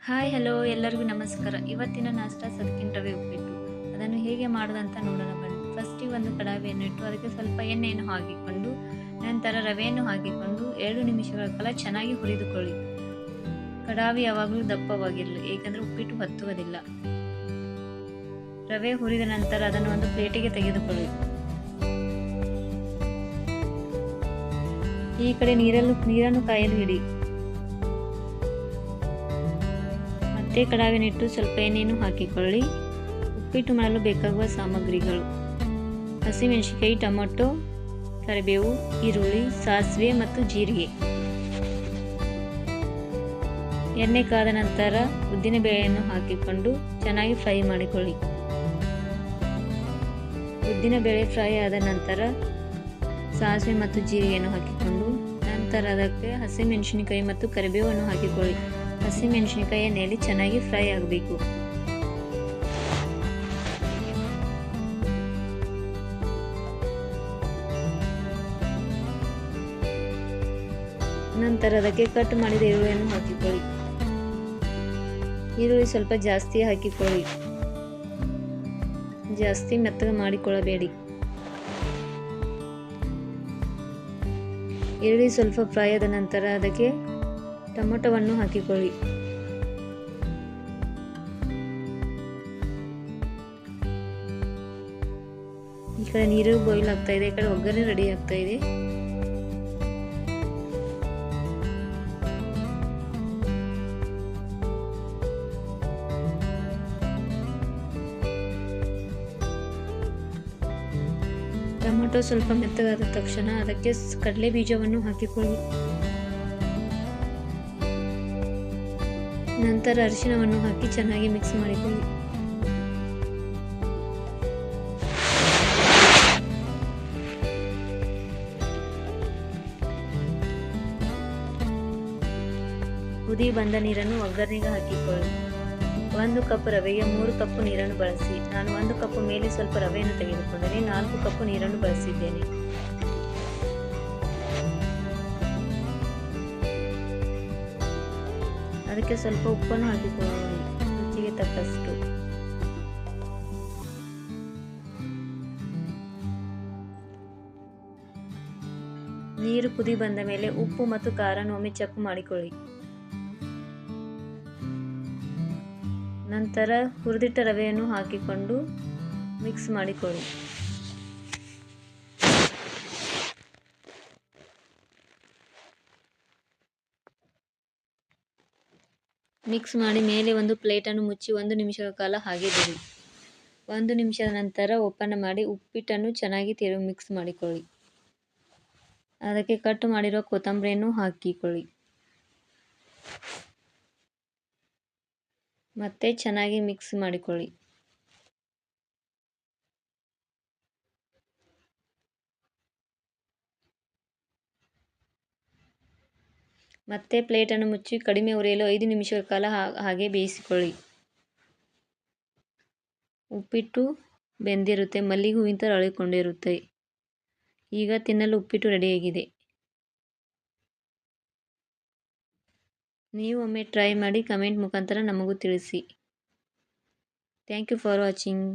Hi hello ಎಲ್ಲರಿಗೂ ನಮಸ್ಕಾರ. ಇವತ್ತಿನ ನಾಷ್ಟಾ ಸದ್ಕಿನ ರವೆ ಉಪ್ಪಿಟ್ಟು. ಅದನ್ನು ಹೇಗೆ ಮಾಡೋದಂತ ನೋಡೋಣ ಬನ್ನಿ. ಫಸ್ಟಿಗೆ ಒಂದು ಕಡಾಯಿಯನ್ನು ಇಟ್ಟು ಅದಕ್ಕೆ ಸ್ವಲ್ಪ ಎಣ್ಣೆಯನ್ನು ಹಾಕಿಕೊಂಡು ನಂತರ ರವೆಯನ್ನು ಹಾಕಿಕೊಂಡು 2 ನಿಮಿಷಗಳ ಕಾಲ ಚೆನ್ನಾಗಿ ಹುರಿದುಕೊಳ್ಳಿ. ಕಡಾಯಿ ಯಾವಾಗಲೂ ದಪ್ಪವಾಗಿರಲಿ, ಏಕೆಂದರೆ ಉಪ್ಪಿಟ್ಟು ಹತ್ತುವುದಿಲ್ಲ. ರವೆ ಹುರಿದ ನಂತರ ಅದನ್ನು ಒಂದು ಪ್ಲೇಟಿಗೆ ತೆಗೆದುಕೊಳ್ಳಿ. ಈ ಕಡೆ ನೀರನ್ನು ಕಾಯಲು ಇಡಿ. ಮತ್ತೆ ಕಡಾಯಿನಿಟ್ಟು ಸ್ವಲ್ಪ ಎಣ್ಣೆಯನ್ನು ಹಾಕಿಕೊಳ್ಳಿ. ಉಪ್ಪಿಟ್ಟು ಮಾಡಲು ಬೇಕಾಗುವ ಸಾಮಗ್ರಿಗಳು: ಹಸಿಮೆಣಸಿನಕಾಯಿ, ಟೊಮೆಟೊ, ಕರಿಬೇವು, ಈರುಳ್ಳಿ, ಸಾಸಿವೆ ಮತ್ತು ಜೀರಿಗೆ. ಎಣ್ಣೆ ಕಾದ ನಂತರ ಉದ್ದಿನ ಬೇಳೆಯನ್ನು ಹಾಕಿಕೊಂಡು ಚೆನ್ನಾಗಿ ಫ್ರೈ ಮಾಡಿಕೊಳ್ಳಿ. ಉದ್ದಿನ ಬೇಳೆ ಫ್ರೈ ಆದ ನಂತರ ಸಾಸಿವೆ ಮತ್ತು ಜೀರಿಗೆಯನ್ನು ಹಾಕಿಕೊಂಡು ನಂತರ ಅದಕ್ಕೆ ಹಸಿಮೆಣಸಿನಕಾಯಿ ಮತ್ತು ಕರಿಬೇವನ್ನು ಹಾಕಿಕೊಳ್ಳಿ. ಹಸಿಮೆಣಸಿನಕಾಯಿ ಎಣ್ಣೆಯಲ್ಲಿ ಚೆನ್ನಾಗಿ ಫ್ರೈ ಆಗಬೇಕು. ನಂತರ ಅದಕ್ಕೆ ಕಟ್ ಮಾಡಿದ ಈರುಳ್ಳಿಯನ್ನು ಹಾಕಿಕೊಳ್ಳಿ. ಈರುಳ್ಳಿ ಸ್ವಲ್ಪ ಜಾಸ್ತಿ ಹಾಕಿಕೊಳ್ಳಿ, ಜಾಸ್ತಿ ಮೆತ್ತಗೆ ಮಾಡಿಕೊಳ್ಳಬೇಡಿ. ಈರುಳ್ಳಿ ಸ್ವಲ್ಪ ಫ್ರೈ ಆದ ನಂತರ ಅದಕ್ಕೆ ಟೊಮೆಟೊವನ್ನು ಹಾಕಿಕೊಳ್ಳಿ. ಈ ಕಡೆ ನೀರು ಬಾಯ್ಲ್ ಆಗ್ತಾ ಇದೆ, ಈ ಕಡೆ ಒಗ್ಗರಣೆ ರೆಡಿ ಆಗ್ತಾ ಇದೆ. ಟೊಮೆಟೊ ಸ್ವಲ್ಪ ಮೆತ್ತಗಾದ ತಕ್ಷಣ ಅದಕ್ಕೆ ಕಡಲೆ ಬೀಜವನ್ನು ಹಾಕಿಕೊಳ್ಳಿ. ನಂತರ ಅರಿಶಿನವನ್ನು ಹಾಕಿ ಚೆನ್ನಾಗಿ ಮಿಕ್ಸ್ ಮಾಡಿಕೊಳ್ಳಿ. ಕುದಿ ಬಂದ ನೀರನ್ನು ಒಗ್ಗರಣೆಗೆ ಹಾಕಿಕೊಳ್ಳಿ. 1 ಕಪ್ ರವೆಗೆ 3 ಕಪ್ ನೀರನ್ನು ಬಳಸಿ. ನಾನು 1 ಕಪ್ ಮೇಲೆ ಸ್ವಲ್ಪ ರವೆಯನ್ನು ತೆಗೆದುಕೊಂಡರೆ 4 ಕಪ್ ನೀರನ್ನು ಬಳಸಿದ್ದೇನೆ. ಅದಕ್ಕೆ ಸ್ವಲ್ಪ ಉಪ್ಪನ್ನು ಹಾಕಿಕೊಳ್ಳಿ, ರುಚಿಗೆ ತಕ್ಕಷ್ಟು. ನೀರು ಕುದಿ ಬಂದ ಮೇಲೆ ಉಪ್ಪು ಮತ್ತು ಖಾರವನ್ನು ಒಮ್ಮೆ ಚೆಕ್ ಮಾಡಿಕೊಳ್ಳಿ. ನಂತರ ಹುರಿದಿಟ್ಟ ರವೆಯನ್ನು ಹಾಕಿಕೊಂಡು ಮಿಕ್ಸ್ ಮಾಡಿಕೊಳ್ಳಿ. ಮಿಕ್ಸ್ ಮಾಡಿ ಮೇಲೆ ಒಂದು ಪ್ಲೇಟನ್ನು ಮುಚ್ಚಿ 1 ನಿಮಿಷಗಳ ಕಾಲ ಹಾಗೆ ಬಿಡಿ. 1 ನಿಮಿಷದ ನಂತರ ಓಪನ್ ಮಾಡಿ ಉಪ್ಪಿಟ್ಟನ್ನು ಚೆನ್ನಾಗಿ ಮಿಕ್ಸ್ ಮಾಡಿಕೊಳ್ಳಿ. ಅದಕ್ಕೆ ಕಟ್ ಮಾಡಿರೋ ಕೊತ್ತಂಬರಿಯನ್ನು ಹಾಕಿಕೊಳ್ಳಿ. ಮತ್ತೆ ಚೆನ್ನಾಗಿ ಮಿಕ್ಸ್ ಮಾಡಿಕೊಳ್ಳಿ. ಮತ್ತೆ ಪ್ಲೇಟನ್ನು ಮುಚ್ಚಿ ಕಡಿಮೆ ಉರಿಯಲು 5 ನಿಮಿಷಗಳ ಕಾಲ ಹಾಗೆ ಬೇಯಿಸಿಕೊಳ್ಳಿ. ಉಪ್ಪಿಟ್ಟು ಬೆಂದಿರುತ್ತೆ, ಮಲ್ಲಿಗೆ ಹೂವಿನ ಥರ ಅಳಿಕೊಂಡಿರುತ್ತೆ. ಈಗ ತಿನ್ನಲು ಉಪ್ಪಿಟ್ಟು ರೆಡಿಯಾಗಿದೆ. ನೀವು ಒಮ್ಮೆ ಟ್ರೈ ಮಾಡಿ ಕಮೆಂಟ್ ಮುಖಾಂತರ ನಮಗೂ ತಿಳಿಸಿ. Thank you for watching.